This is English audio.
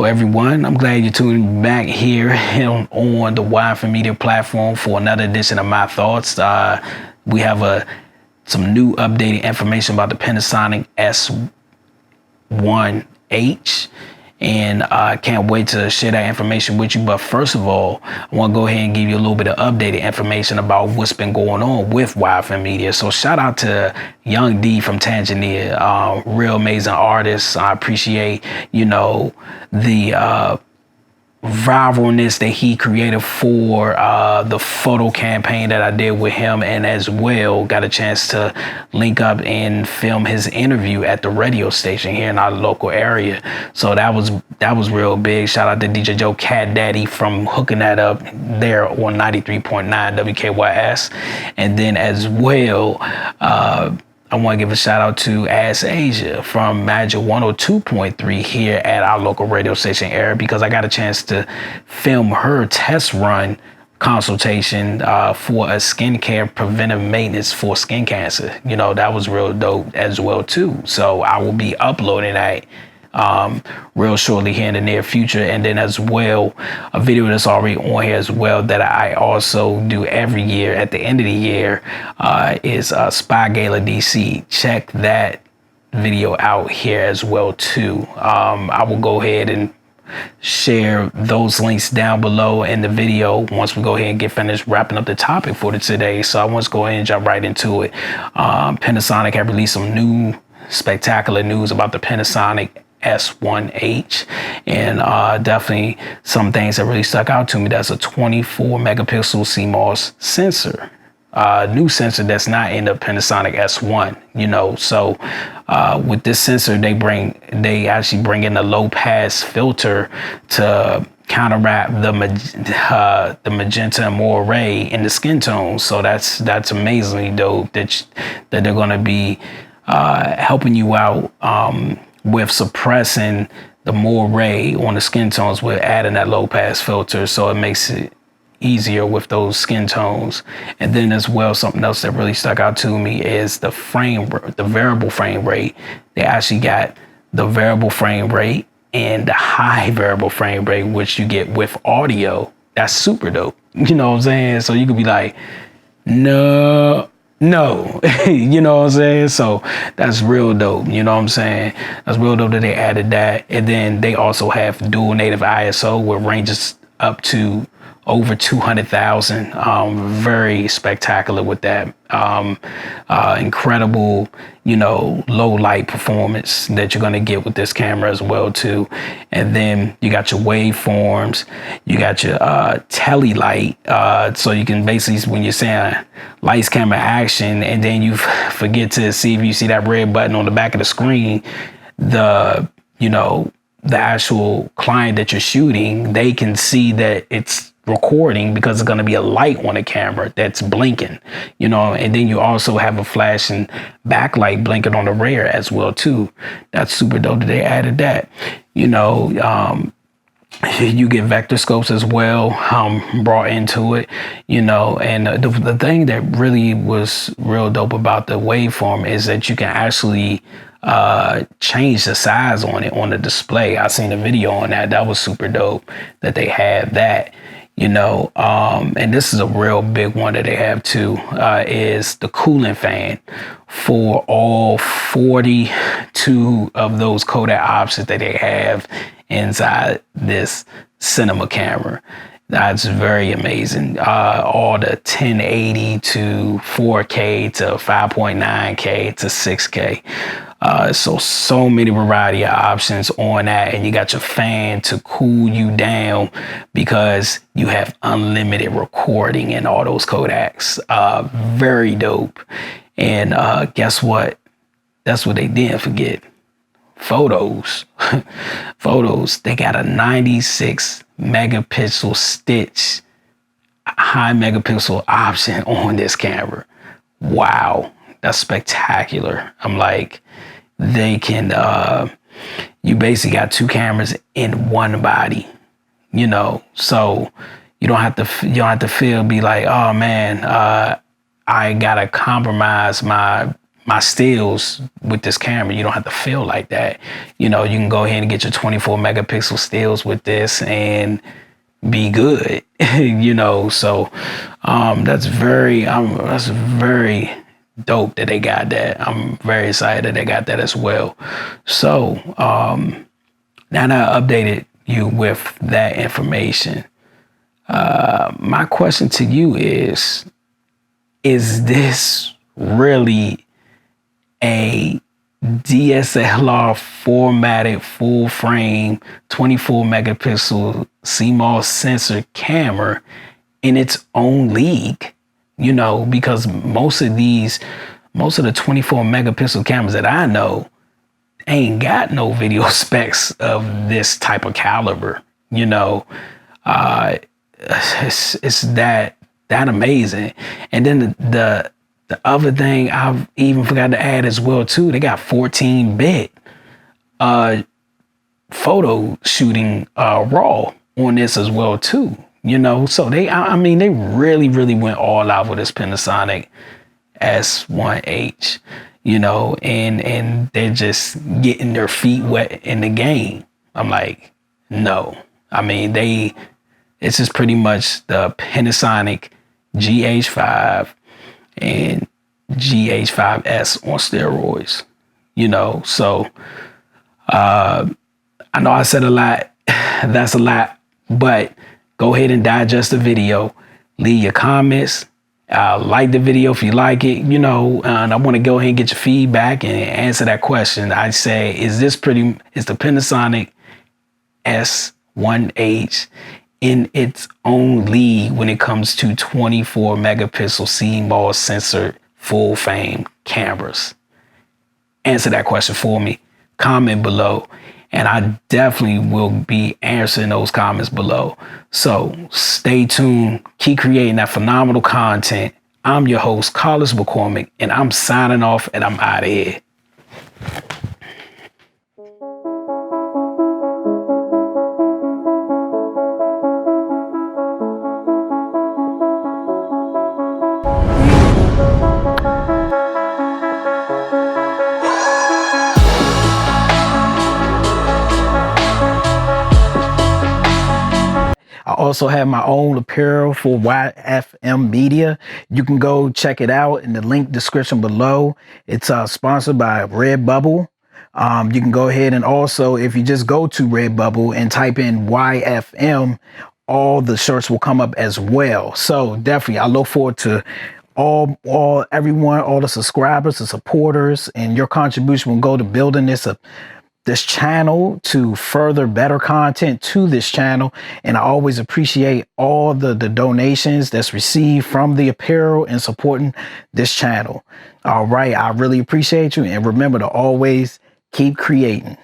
Hello everyone, I'm glad you're tuning back here on the Y.F.M platform for another edition of My Thoughts. We have some new updated information about the Panasonic S1H, and I can't wait to share that information with you. But first of all, I want to go ahead and give you a little bit of updated information about what's been going on with Y.F.M. So shout out to Young D from Tanzania, real amazing artist. I appreciate, the viralness that he created for the photo campaign that I did with him, and as well got a chance to link up and film his interview at the radio station here in our local area. So that was real big. Shout out to DJ Joe Cat Daddy from hooking that up there on 93.9 WKYS. And then as well, I want to give a shout out to Ask Asia from Magic 102.3 here at our local radio station area, because I got a chance to film her test run consultation for a skincare preventive maintenance for skin cancer. That was real dope as well too. So I will be uploading that real shortly here in the near future. And then as well, a video that's already on here as well that I also do every year at the end of the year is SpyGala DC. Check that video out here as well too. I will go ahead and share those links down below in the video once we go ahead and get finished wrapping up the topic for today. So I want to go ahead and jump right into it. Panasonic have released some new spectacular news about the Panasonic S1H, and definitely some things that really stuck out to me. That's a 24 megapixel CMOS sensor, new sensor that's not in the Panasonic S1. So with this sensor, they actually bring in a low pass filter to counteract the magenta and moire in the skin tone. So that's amazingly dope that they're going to be helping you out with suppressing the moire on the skin tones with adding that low pass filter. So it makes it easier with those skin tones. And then as well, something else that really stuck out to me is the variable frame rate. They actually got the variable frame rate and the high variable frame rate, which you get with audio. That's super dope. You know what I'm saying? So you could be like, no, you know what I'm saying? So that's real dope. You know what I'm saying? That's real dope that they added that. And then they also have dual native ISO, where ranges up to over 200,000. Very spectacular with that. Incredible, low light performance that you're going to get with this camera as well too. And then you got your waveforms, you got your tele light, so you can basically, when you're saying lights, camera, action, and then you forget to see if you see that red button on the back of the screen, the actual client that you're shooting, they can see that it's recording because it's going to be a light on the camera that's blinking, and then you also have a flashing backlight blinking on the rear as well too. That's super dope that they added that. You get vector scopes as well brought into it, and the thing that really was real dope about the waveform is that you can actually change the size on it on the display. I seen a video on that. That was super dope that they had that. And this is a real big one that they have too, is the cooling fan for all 42 of those Kodak options that they have inside this cinema camera. That's very amazing. All the 1080 to 4K to 5.9K to 6K. So many variety of options on that, and you got your fan to cool you down because you have unlimited recording in all those Kodaks. Very dope. And guess what? That's what they didn't forget. Photos. They got a 96 megapixel stitch high megapixel option on this camera. Wow, that's spectacular. I'm like, they can you basically got two cameras in one body, so you don't have to feel be like, oh man, I gotta compromise my my stills with this camera. You don't have to feel like that. You know, you can go ahead and get your 24 megapixel stills with this and be good. You know, so that's very dope that they got that. I'm very excited that they got that as well. So now that I updated you with that information, my question to you is this really a DSLR formatted full frame 24 megapixel CMOS sensor camera in its own league? You know, because most of the 24 megapixel cameras that I know ain't got no video specs of this type of caliber. You know, it's that amazing. And then the other thing I've even forgot to add as well too, they got 14-bit photo shooting raw on this as well too. You know, so they really went all out with this Panasonic S1H, you know, and they're just getting their feet wet in the game. I'm like, no. I mean, it's just pretty much the Panasonic GH5 and GH5S on steroids, you know. So I know I said a lot. That's a lot, but go ahead and digest the video. Leave your comments. Like the video if you like it, you know, and I want to go ahead and get your feedback and answer that question. I say, is the Panasonic S1H in its own league when it comes to 24 megapixel CMOS sensor full frame cameras? Answer that question for me. Comment below. And I definitely will be answering those comments below. So stay tuned. Keep creating that phenomenal content. I'm your host, Carlos McCormick, and I'm signing off and I'm out of here. I also have my own apparel for Y.F.M. Media. You can go check it out in the link description below. It's sponsored by RedBubble. You can go ahead and also, if you just go to RedBubble and type in Y.F.M, all the shirts will come up as well. So definitely, I look forward to everyone, all the subscribers, the supporters, and your contribution will go to building this channel to further better content to this channel. And I always appreciate all the donations that's received from the apparel and supporting this channel. All right, I really appreciate you, and remember to always keep creating.